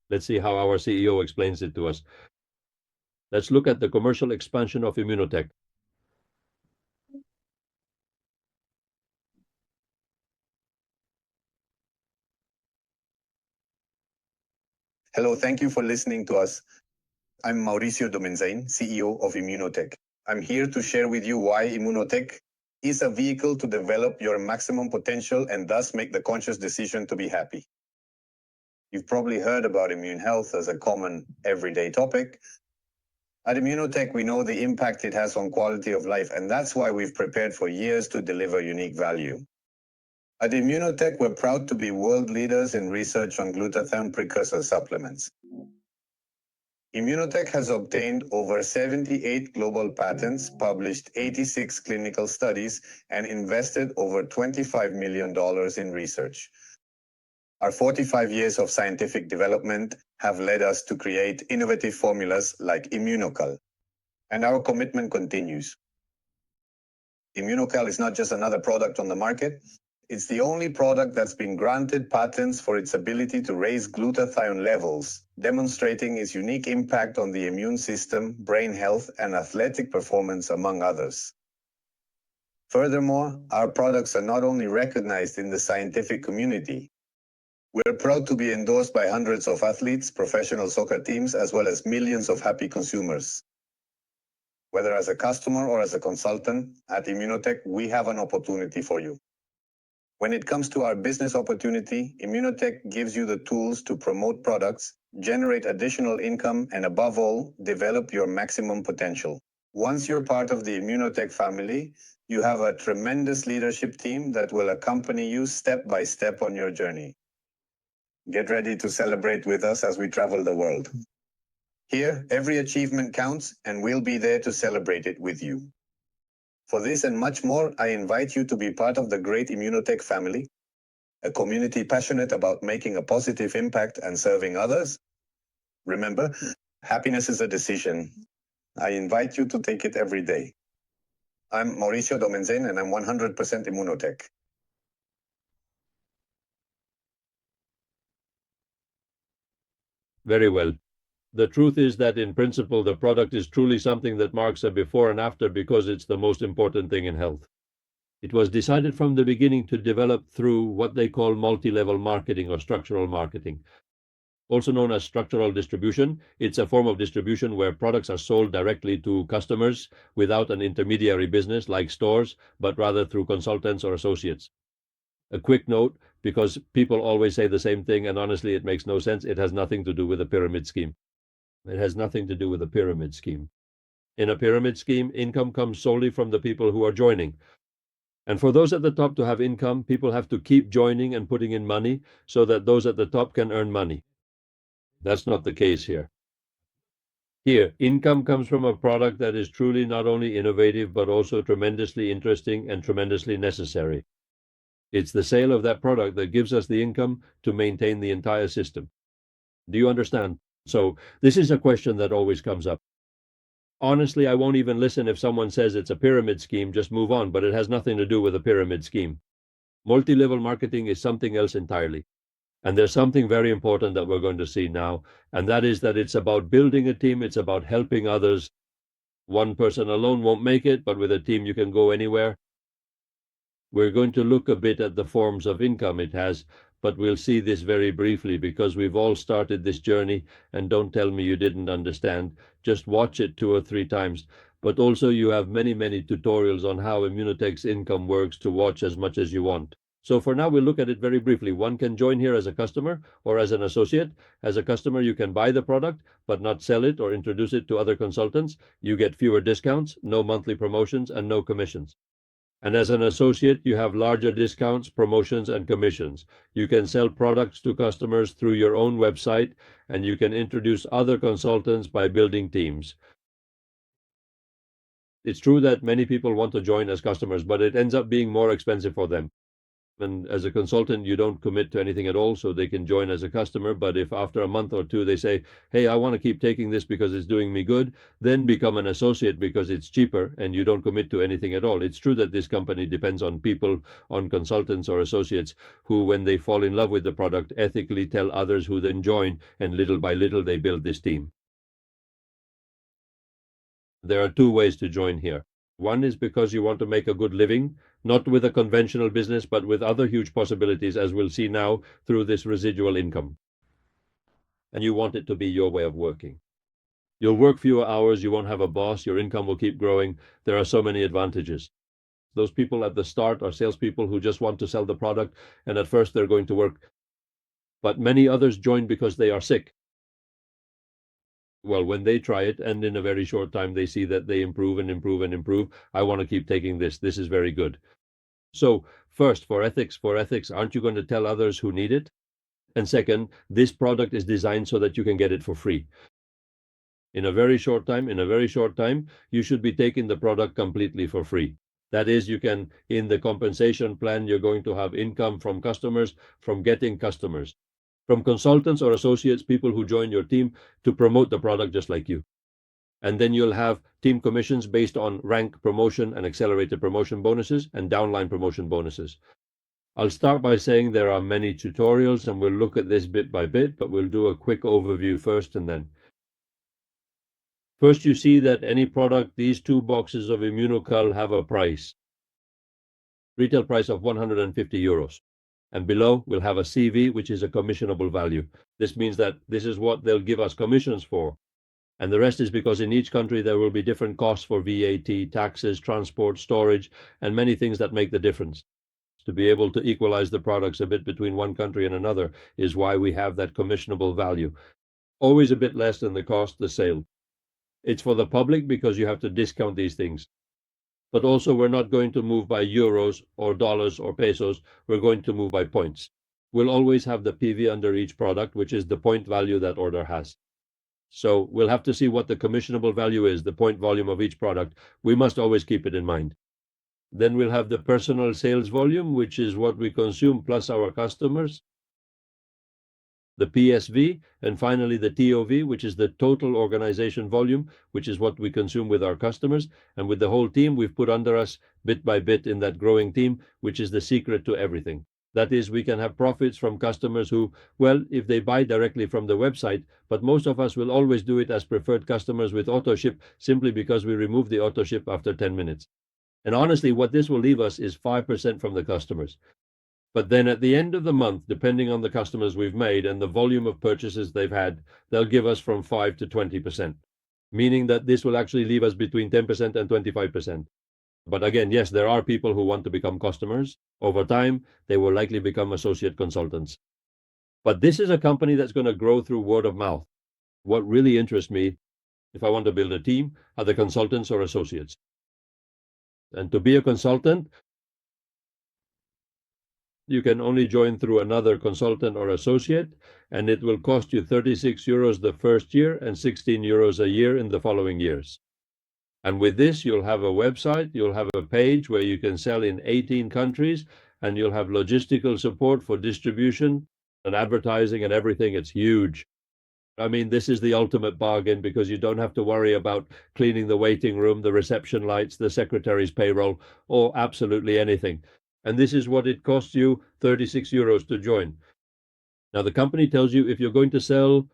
Let's see how our CEO explains it to us. Let's look at the commercial expansion of Immunotec. Hello, thank you for listening to us. I'm Mauricio Domenzain, CEO of Immunotec. I'm here to share with you why Immunotec is a vehicle to develop your maximum potential and thus make the conscious decision to be happy. You've probably heard about immune health as a common everyday topic. At Immunotec, we know the impact it has on quality of life, and that's why we've prepared for years to deliver unique value. At Immunotec, we're proud to be world leaders in research on glutathione precursor supplements. Immunotec has obtained over 78 global patents, published 86 clinical studies, and invested over $25 million in research. Our 45 years of scientific development have led us to create innovative formulas like Immunocal, and our commitment continues. Immunocal is not just another product on the market. It's the only product that's been granted patents for its ability to raise glutathione levels, demonstrating its unique impact on the immune system, brain health, and athletic performance, among others. Furthermore, our products are not only recognized in the scientific community. We're proud to be endorsed by hundreds of athletes, professional soccer teams, as well as millions of happy consumers. Whether as a customer or as a consultant, at Immunotec, we have an opportunity for you. When it comes to our business opportunity, Immunotec gives you the tools to promote products, generate additional income, and above all, develop your maximum potential. Once you're part of the Immunotec family, you have a tremendous leadership team that will accompany you step by step on your journey. Get ready to celebrate with us as we travel the world. Here, every achievement counts, and we'll be there to celebrate it with you. For this and much more, I invite you to be part of the great Immunotec family, a community passionate about making a positive impact and serving others. Remember, happiness is a decision. I invite you to take it every day. I'm Mauricio Domenzain, and I'm 100% Immunotec. Very well. The truth is that in principle, the product is truly something that marks a before and after because it's the most important thing in health. It was decided from the beginning to develop through what they call multi-level marketing or structural marketing. Also known as structural distribution, it's a form of distribution where products are sold directly to customers without an intermediary business like stores, but rather through consultants or associates. A quick note, because people always say the same thing, and honestly, it makes no sense. It has nothing to do with a pyramid scheme. It has nothing to do with a pyramid scheme. In a pyramid scheme, income comes solely from the people who are joining. And for those at the top to have income, people have to keep joining and putting in money so that those at the top can earn money. That's not the case here. Here, income comes from a product that is truly not only innovative, but also tremendously interesting and tremendously necessary. It's the sale of that product that gives us the income to maintain the entire system. Do you understand? So this is a question that always comes up. Honestly, I won't even listen if someone says it's a pyramid scheme, just move on, but it has nothing to do with a pyramid scheme. Multi-level marketing is something else entirely. And there's something very important that we're going to see now, and that is that it's about building a team, it's about helping others. One person alone won't make it, but with a team you can go anywhere. We're going to look a bit at the forms of income it has, but we'll see this very briefly because we've all started this journey, and don't tell me you didn't understand. Just watch it 2 or 3 times. But also you have many, many tutorials on how Immunotec's income works to watch as much as you want. So for now, we'll look at it very briefly. One can join here as a customer or as an associate. As a customer, you can buy the product, but not sell it or introduce it to other consultants. You get fewer discounts, no monthly promotions, and no commissions. And as an associate, you have larger discounts, promotions, and commissions. You can sell products to customers through your own website, and you can introduce other consultants by building teams. It's true that many people want to join as customers, but it ends up being more expensive for them. And as a consultant, you don't commit to anything at all, so they can join as a customer. But if after a month or two they say, hey, I want to keep taking this because it's doing me good, then become an associate because it's cheaper and you don't commit to anything at all. It's true that this company depends on people, on consultants or associates who, when they fall in love with the product, ethically tell others who then join, and little by little they build this team. There are two ways to join here. One is because you want to make a good living, not with a conventional business, but with other huge possibilities, as we'll see now, through this residual income. And you want it to be your way of working. You'll work fewer hours, you won't have a boss, your income will keep growing. There are so many advantages. Those people at the start are salespeople who just want to sell the product, and at first they're going to work. But many others join because they are sick. Well, when they try it, and in a very short time they see that they improve and improve and improve, I want to keep taking this. This is very good. So first, for ethics, aren't you going to tell others who need it? And second, this product is designed so that you can get it for free. In a very short time, you should be taking the product completely for free. That is, you can, in the compensation plan, you're going to have income from customers, from getting customers, from consultants or associates, people who join your team to promote the product just like you. And then you'll have team commissions based on rank promotion and accelerated promotion bonuses and downline promotion bonuses. I'll start by saying there are many tutorials and we'll look at this bit by bit, but we'll do a quick overview first and then. First, you see that any product, these two boxes of Immunocul have a price. Retail price of 150 euros. And below, we'll have a CV, which is a commissionable value. This means that this is what they'll give us commissions for. And the rest is because in each country there will be different costs for VAT, taxes, transport, storage, and many things that make the difference. To be able to equalize the products a bit between one country and another is why we have that commissionable value. Always a bit less than the cost, the sale. It's for the public because you have to discount these things. But also we're not going to move by euros or dollars or pesos. We're going to move by points. We'll always have the PV under each product, which is the point value that order has. So we'll have to see what the commissionable value is, the point volume of each product. We must always keep it in mind. Then we'll have the personal sales volume, which is what we consume plus our customers, the PSV, and finally the TOV, which is the total organization volume, which is what we consume with our customers. And with the whole team, we've put under us bit by bit in that growing team, which is the secret to everything. That is, we can have profits from customers who, well, if they buy directly from the website, but most of us will always do it as preferred customers with auto ship simply because we remove the auto ship after 10 minutes. And honestly, what this will leave us is 5% from the customers. But then at the end of the month, depending on the customers we've made and the volume of purchases they've had, they'll give us from 5 to 20%, meaning that this will actually leave us between 10% and 25%. But again, yes, there are people who want to become customers. Over time, they will likely become associate consultants. But this is a company that's going to grow through word of mouth. What really interests me, if I want to build a team, are the consultants or associates. And to be a consultant, you can only join through another consultant or associate, and it will cost you 36 euros the first year and 16 euros a year in the following years. And with this, you'll have a website, you'll have a page where you can sell in 18 countries, and you'll have logistical support for distribution and advertising and everything. It's huge. I mean, this is the ultimate bargain because you don't have to worry about cleaning the waiting room, the reception lights, the secretary's payroll, or absolutely anything. And this is what it costs you, 36 euros to join. Now, the company tells you if you're going to sell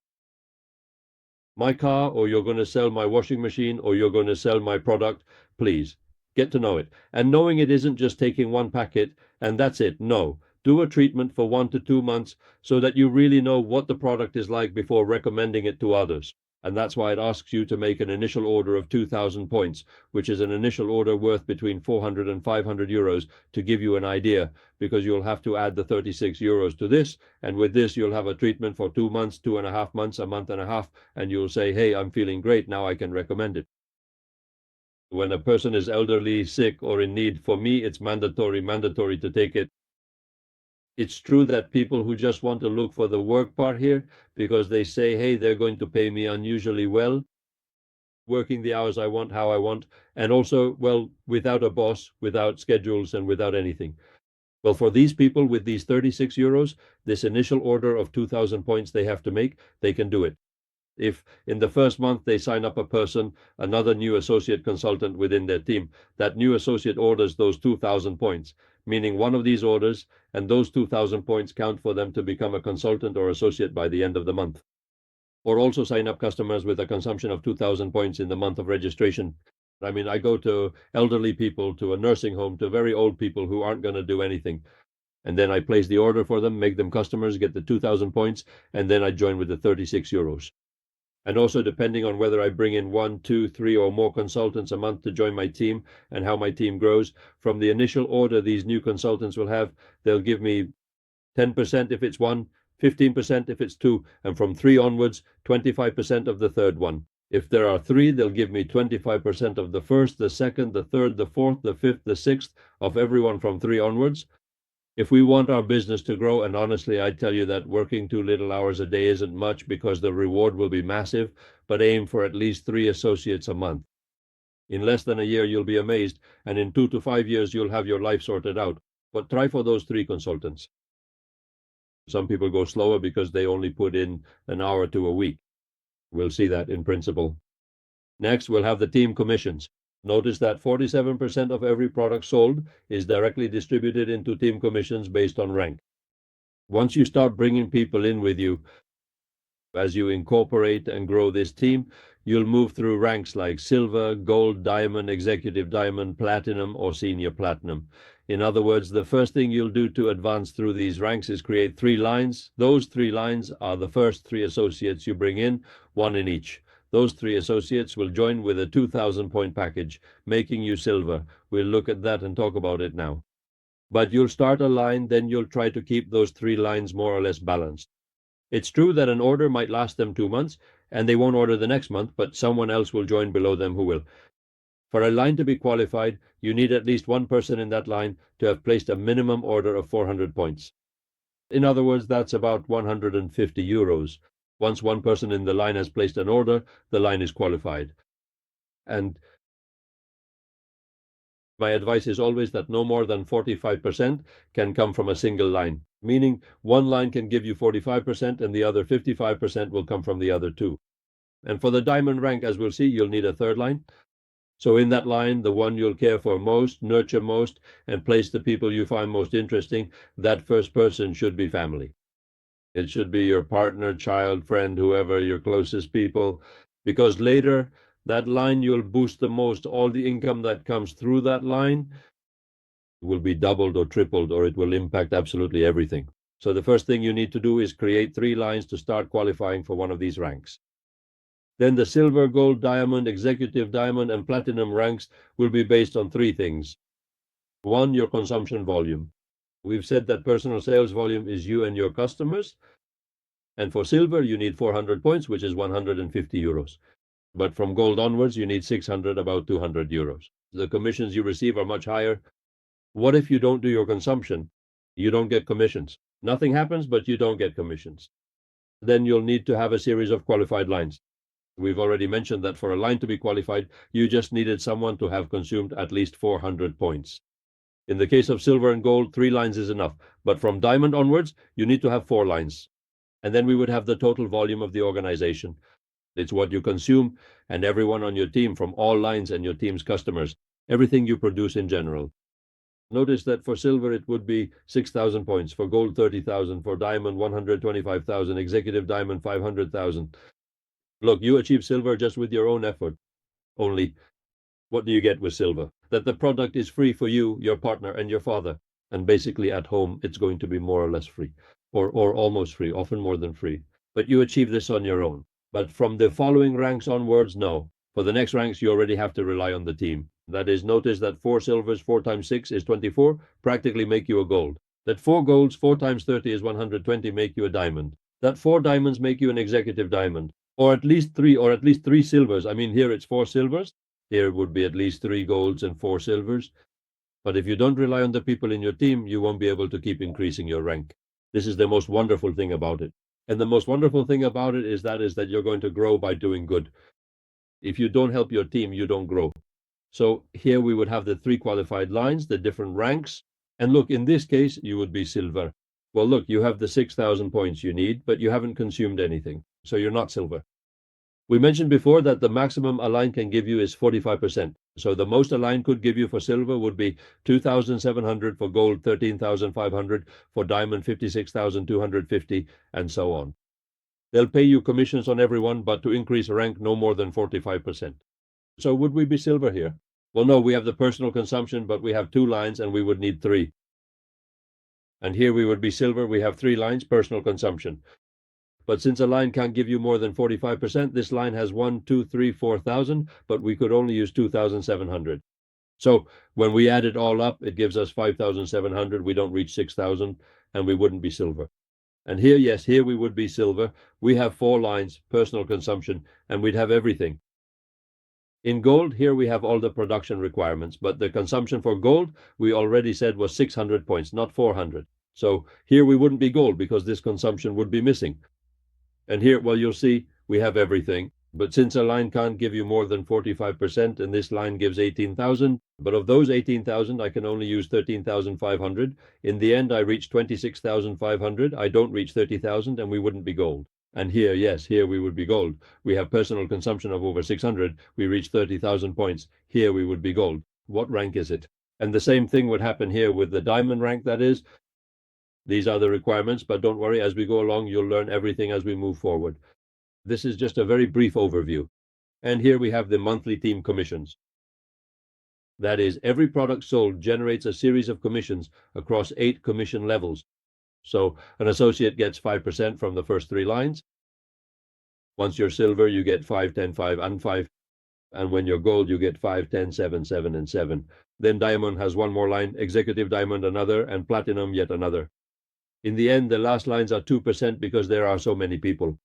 my car, or you're going to sell my washing machine, or you're going to sell my product, please get to know it. And knowing it isn't just taking one packet and that's it. No, do a treatment for 1 to 2 months so that you really know what the product is like before recommending it to others. And that's why it asks you to make an initial order of 2,000 points, which is an initial order worth between 400 and 500 euros to give you an idea, because you'll have to add the 36 euros to this. And with this, you'll have a treatment for 2 months, 2.5 months, a month and a half, and you'll say, hey, I'm feeling great. Now I can recommend it. When a person is elderly, sick, or in need, for me, it's mandatory to take it. It's true that people who just want to look for the work part here because they say, hey, they're going to pay me unusually well, working the hours I want, how I want, and also, well, without a boss, without schedules, and without anything. Well, for these people with these 36 euros, this initial order of 2,000 points they have to make, they can do it. If in the first month they sign up a person, another new associate consultant within their team, that new associate orders those 2,000 points, meaning one of these orders and those 2,000 points count for them to become a consultant or associate by the end of the month. Or also sign up customers with a consumption of 2,000 points in the month of registration. I mean, I go to elderly people, to a nursing home, to very old people who aren't going to do anything. And then I place the order for them, make them customers, get the 2,000 points, and then I join with the 36 euros. And also, depending on whether I bring in 1, 2, 3, or more consultants a month to join my team and how my team grows, from the initial order these new consultants will have, they'll give me 10% if it's 1, 15% if it's 2, and from 3 onwards, 25% of the third one. If there are 3, they'll give me 25% of the first, the second, the third, the fourth, the fifth, the sixth, of everyone from 3 onwards. If we want our business to grow, and honestly, I tell you that working 2 little hours a day isn't much because the reward will be massive, but aim for at least 3 associates a month. In less than a year, you'll be amazed, and in 2 to 5 years, you'll have your life sorted out. But try for those 3 consultants. Some people go slower because they only put in an hour to a week. We'll see that in principle. Next, we'll have the team commissions. Notice that 47% of every product sold is directly distributed into team commissions based on rank. Once you start bringing people in with you, as you incorporate and grow this team, you'll move through ranks like silver, gold, diamond, executive diamond, platinum, or senior platinum. In other words, the first thing you'll do to advance through these ranks is create 3 lines. Those 3 lines are the first 3 associates you bring in, 1 in each. Those 3 associates will join with a 2,000 point package, making you silver. We'll look at that and talk about it now. But you'll start a line, then you'll try to keep those 3 lines more or less balanced. It's true that an order might last them 2 months, and they won't order the next month, but someone else will join below them who will. For a line to be qualified, you need at least 1 person in that line to have placed a minimum order of 400 points. In other words, that's about 150 euros. Once 1 person in the line has placed an order, the line is qualified. And my advice is always that no more than 45% can come from a single line, meaning 1 line can give you 45% and the other 55% will come from the other 2. And for the diamond rank, as we'll see, you'll need a 3rd line. So in that line, the one you'll care for most, nurture most, and place the people you find most interesting, that first person should be family. It should be your partner, child, friend, whoever, your closest people, because later, that line you'll boost the most. All the income that comes through that line will be doubled or tripled, or it will impact absolutely everything. So the first thing you need to do is create 3 lines to start qualifying for one of these ranks. Then the silver, gold, diamond, executive diamond, and platinum ranks will be based on 3 things. 1, your consumption volume. We've said that personal sales volume is you and your customers. And for silver, you need 400 points, which is 150 euros. But from gold onwards, you need 600, about 200 euros. The commissions you receive are much higher. What if you don't do your consumption? You don't get commissions. Nothing happens, but you don't get commissions. Then you'll need to have a series of qualified lines. We've already mentioned that for a line to be qualified, you just needed someone to have consumed at least 400 points. In the case of silver and gold, 3 lines is enough. But from diamond onwards, you need to have 4 lines. And then we would have the total volume of the organization. It's what you consume, and everyone on your team from all lines and your team's customers, everything you produce in general. Notice that for silver it would be 6,000 points, for gold 30,000, for diamond 125,000, executive diamond 500,000. Look, you achieve silver just with your own effort. Only, what do you get with silver? That the product is free for you, your partner, and your father. And basically at home, it's going to be more or less free, or almost free, often more than free. But you achieve this on your own. But from the following ranks onwards, no. For the next ranks, you already have to rely on the team. That is, notice that 4 silvers, 4 times 6 is 24, practically make you a gold. That 4 golds, 4 times 30 is 120, make you a diamond. That 4 diamonds make you an executive diamond. Or at least 3 silvers. I mean, here it's 4 silvers. Here it would be at least 3 golds and 4 silvers. But if you don't rely on the people in your team, you won't be able to keep increasing your rank. This is the most wonderful thing about it. And the most wonderful thing about it is that you're going to grow by doing good. If you don't help your team, you don't grow. So here we would have the 3 qualified lines, the different ranks. And look, in this case, you would be silver. Well, look, you have the 6,000 points you need, but you haven't consumed anything, so you're not silver. We mentioned before that the maximum a line can give you is 45%. So the most a line could give you for silver would be 2,700, for gold 13,500, for diamond 56,250, and so on. They'll pay you commissions on every one, but to increase rank, no more than 45%. So would we be silver here? Well, no, we have the personal consumption, but we have 2 lines and we would need 3. And here we would be silver. We have 3 lines, personal consumption. But since a line can't give you more than 45%, this line has 1, 2, 3, 4,000, but we could only use 2,700. So when we add it all up, it gives us 5,700. We don't reach 6,000, and we wouldn't be silver. And here, yes, here we would be silver. We have 4 lines, personal consumption, and we'd have everything. In gold, here we have all the production requirements, but the consumption for gold, we already said was 600 points, not 400. So here we wouldn't be gold because this consumption would be missing. And here, well, you'll see we have everything. But since a line can't give you more than 45%, and this line gives 18,000, but of those 18,000, I can only use 13,500. In the end, I reach 26,500. I don't reach 30,000, and we wouldn't be gold. And here, yes, here we would be gold. We have personal consumption of over 600. We reach 30,000 points. Here we would be gold. What rank is it? And the same thing would happen here with the diamond rank, that is. These are the requirements, but don't worry, as we go along, you'll learn everything as we move forward. This is just a very brief overview. And here we have the monthly team commissions. That is, every product sold generates a series of commissions across 8 commission levels. So an associate gets 5% from the first 3 lines. Once you're silver, you get 5, 10, 5, and 5. And when you're gold, you get 5, 10, 7, 7, and 7. Then diamond has 1 more line, executive diamond another, and platinum yet another. In the end, the last lines are 2% because there are so many people.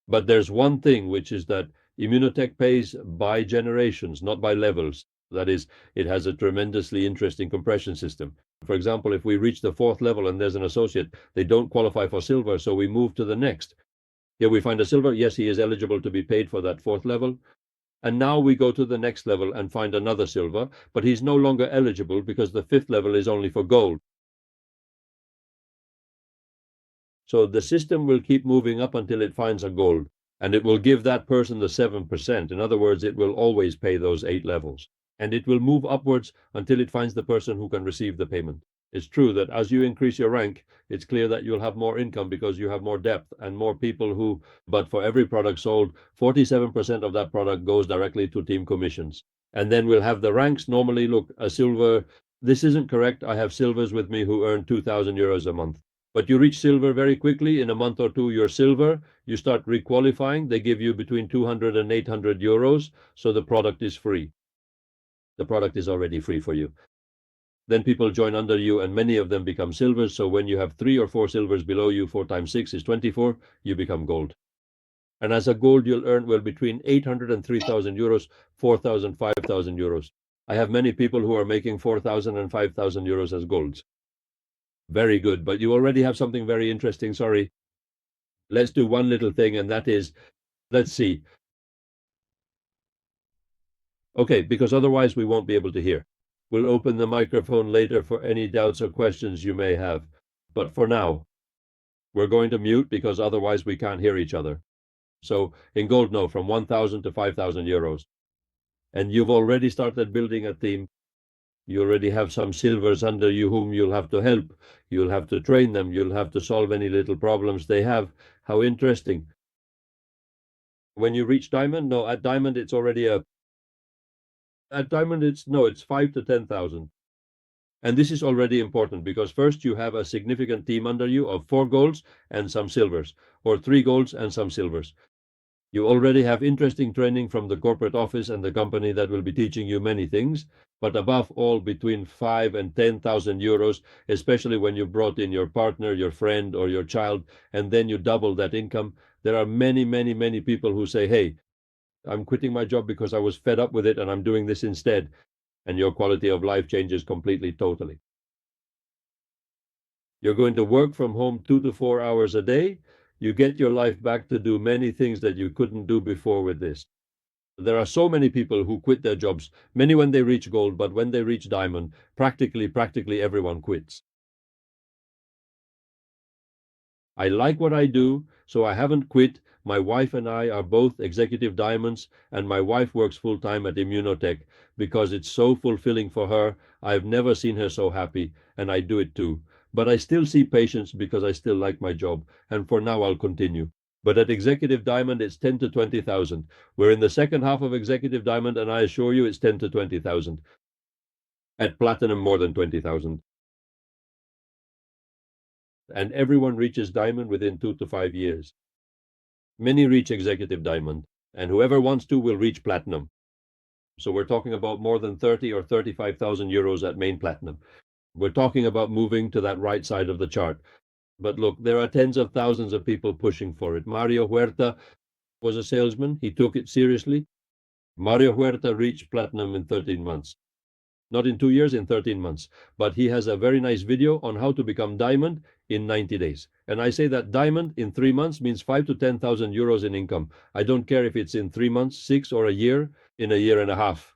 But there's one thing, which is that Immunotec pays by generations, not by levels. That is, it has a tremendously interesting compression system. For example, if we reach the 4th level and there's an associate, they don't qualify for silver, so we move to the next. Here we find a silver. Yes, he is eligible to be paid for that 4th level. And now we go to the next level and find another silver, but he's no longer eligible because the 5th level is only for gold. So the system will keep moving up until it finds a gold, and it will give that person the 7%. In other words, it will always pay those 8 levels, and it will move upwards until it finds the person who can receive the payment. It's true that as you increase your rank, it's clear that you'll have more income because you have more depth and more people who, but for every product sold, 47% of that product goes directly to team commissions. And then we'll have the ranks. Normally, look, a silver, this isn't correct. I have silvers with me who earn 2,000 euros a month. But you reach silver very quickly. In a month or 2, you're silver. You start requalifying. They give you between 200 and 800 euros, so the product is free. The product is already free for you. Then people join under you, and many of them become silvers. So when you have 3 or 4 silvers below you, 4 times 6 is 24, you become gold. And as a gold, you'll earn, well, between 800 and 3,000 euros, 4,000, 5,000 euros. I have many people who are making 4,000 and 5,000 euros as golds. Very good, but you already have something very interesting. Sorry. Let's do one little thing, and that is, let's see. Okay, because otherwise we won't be able to hear. We'll open the microphone later for any doubts or questions you may have. But for now, we're going to mute because otherwise we can't hear each other. So in gold, no, from 1,000 to 5,000 euros. And you've already started building a team. You already have some silvers under you whom you'll have to help. You'll have to train them. You'll have to solve any little problems they have. How interesting. When you reach diamond, no, at diamond it's already at diamond it's 5 to 10,000. And this is already important because first you have a significant team under you of 4 golds and some silvers, or 3 golds and some silvers. You already have interesting training from the corporate office and the company that will be teaching you many things, but above all between 5 and 10,000 euros, especially when you brought in your partner, your friend, or your child, and then you double that income. There are many, many, many people who say, hey, I'm quitting my job because I was fed up with it and I'm doing this instead. And your quality of life changes completely, totally. You're going to work from home 2 to 4 hours a day. You get your life back to do many things that you couldn't do before with this. There are so many people who quit their jobs, many when they reach gold, but when they reach diamond, practically everyone quits. I like what I do, so I haven't quit. My wife and I are both executive diamonds, and my wife works full time at Immunotec because it's so fulfilling for her. I've never seen her so happy, and I do it too. But I still see patients because I still like my job, and for now I'll continue. But at Executive Diamond, it's 10 to 20,000. We're in the second half of Executive Diamond, and I assure you it's 10 to 20,000. At Platinum, more than 20,000. And everyone reaches Diamond within 2 to 5 years. Many reach Executive Diamond, and whoever wants to will reach Platinum. So we're talking about more than 30 or 35,000 euros at main Platinum. We're talking about moving to that right side of the chart. But look, there are tens of thousands of people pushing for it. Mario Huerta was a salesman. He took it seriously. Mario Huerta reached Platinum in 13 months. Not in 2 years, in 13 months. But he has a very nice video on how to become diamond in 90 days. And I say that diamond in 3 months means 5 to 10,000 euros in income. I don't care if it's in 3 months, 6, or a year, in a year and a half.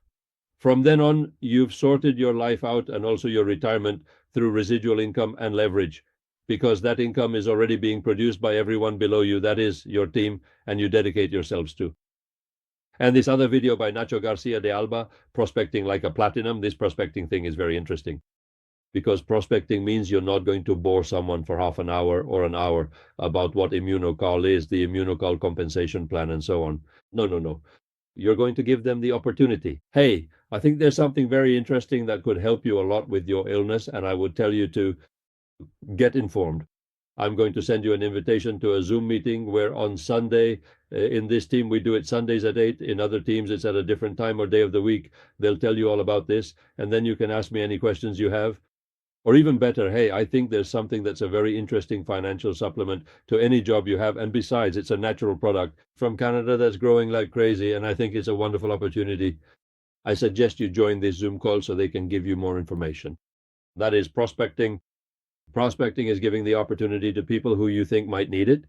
From then on, you've sorted your life out and also your retirement through residual income and leverage, because that income is already being produced by everyone below you. That is your team, and you dedicate yourselves to. And this other video by Nacho Garcia de Alba, Prospecting Like a Platinum, this prospecting thing is very interesting, because prospecting means you're not going to bore someone for half an hour or an hour about what ImmunoCall is, the ImmunoCall compensation plan, and so on. No. You're going to give them the opportunity. Hey, I think there's something very interesting that could help you a lot with your illness, and I would tell you to get informed. I'm going to send you an invitation to a Zoom meeting where on Sunday, in this team, we do it Sundays at 8. In other teams, it's at a different time or day of the week. They'll tell you all about this, and then you can ask me any questions you have. Or even better, hey, I think there's something that's a very interesting financial supplement to any job you have. And besides, it's a natural product from Canada that's growing like crazy, and I think it's a wonderful opportunity. I suggest you join this Zoom call so they can give you more information. That is prospecting. Prospecting is giving the opportunity to people who you think might need it,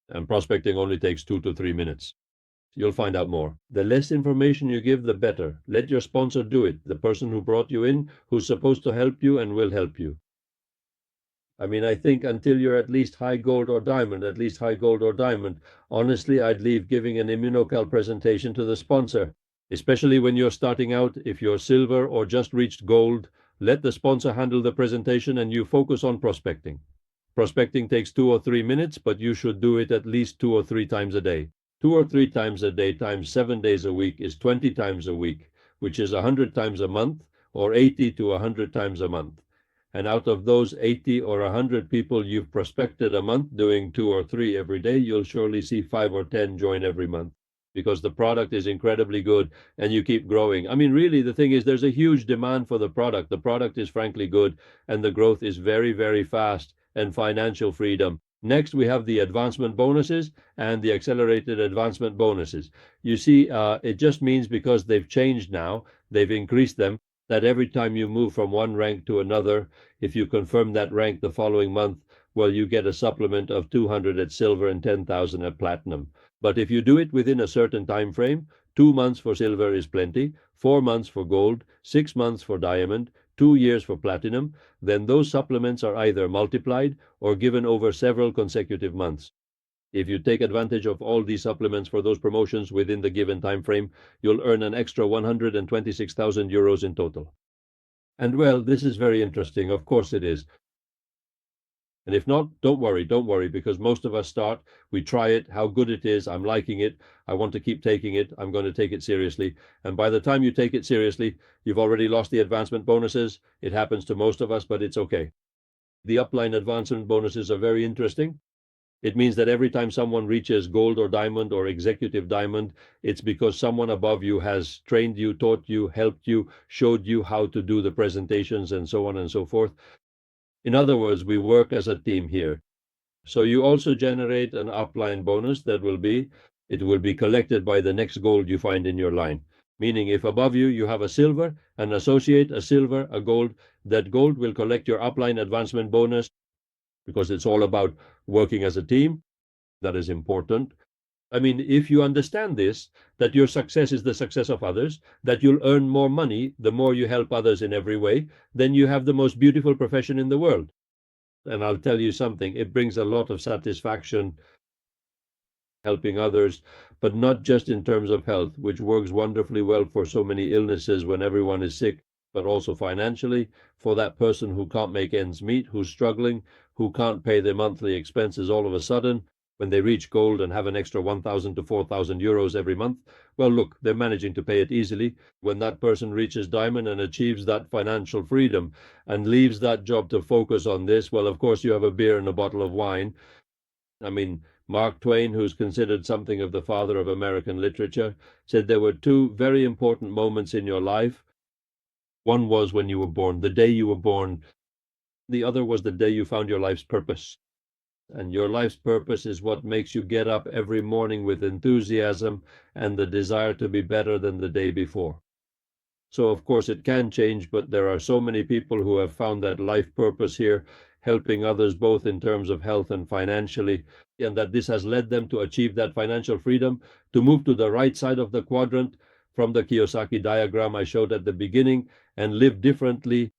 and prospecting only takes 2 to 3 minutes. You'll find out more. The less information you give, the better. Let your sponsor do it, the person who brought you in, who's supposed to help you and will help you. I mean, I think until you're at least high gold or diamond, honestly, I'd leave giving an ImmunoCal presentation to the sponsor, especially when you're starting out. If you're silver or just reached gold, let the sponsor handle the presentation and you focus on prospecting. Prospecting takes 2 or 3 minutes, but you should do it at least 2 or 3 times a day. 2 or 3 times a day times 7 days a week is 20 times a week, which is 100 times a month, or 80 to 100 times a month. And out of those 80 or 100 people you've prospected a month doing 2 or 3 every day, you'll surely see 5 or 10 join every month, because the product is incredibly good and you keep growing. I mean, really, the thing is there's a huge demand for the product. The product is frankly good and the growth is very, very fast, and financial freedom. Next, we have the advancement bonuses and the accelerated advancement bonuses. You see, it just means because they've changed now, they've increased them, that every time you move from one rank to another, if you confirm that rank the following month, well, you get a supplement of 200 at silver and 10,000 at platinum. But if you do it within a certain time frame, 2 months for silver is plenty, 4 months for gold, 6 months for diamond, 2 years for platinum, then those supplements are either multiplied or given over several consecutive months. If you take advantage of all these supplements for those promotions within the given time frame, you'll earn an extra 126,000 euros in total. And well, this is very interesting. Of course it is. And if not, don't worry, because most of us start, we try it, how good it is, I'm liking it, I want to keep taking it, I'm going to take it seriously. And by the time you take it seriously, you've already lost the advancement bonuses. It happens to most of us, but it's okay. The upline advancement bonuses are very interesting. It means that every time someone reaches gold or diamond or executive diamond, it's because someone above you has trained you, taught you, helped you, showed you how to do the presentations, and so on and so forth. In other words, we work as a team here. So you also generate an upline bonus that will be collected by the next gold you find in your line. Meaning if above you, you have a silver, an associate, a silver, a gold, that gold will collect your upline advancement bonus, because it's all about working as a team. That is important. I mean, if you understand this, that your success is the success of others, that you'll earn more money the more you help others in every way, then you have the most beautiful profession in the world. And I'll tell you something, it brings a lot of satisfaction helping others, but not just in terms of health, which works wonderfully well for so many illnesses when everyone is sick, but also financially for that person who can't make ends meet, who's struggling, who can't pay their monthly expenses all of a sudden. When they reach gold and have an extra 1,000 to 4,000 euros every month, well, look, they're managing to pay it easily. When that person reaches diamond and achieves that financial freedom and leaves that job to focus on this, well, of course, you have a beer and a bottle of wine. I mean, Mark Twain, who's considered something of the father of American literature, said there were two very important moments in your life. One was when you were born, the day you were born. The other was the day you found your life's purpose. And your life's purpose is what makes you get up every morning with enthusiasm and the desire to be better than the day before. So, of course, it can change, but there are so many people who have found that life purpose here, helping others both in terms of health and financially, and that this has led them to achieve that financial freedom, to move to the right side of the quadrant from the Kiyosaki diagram I showed at the beginning and live differently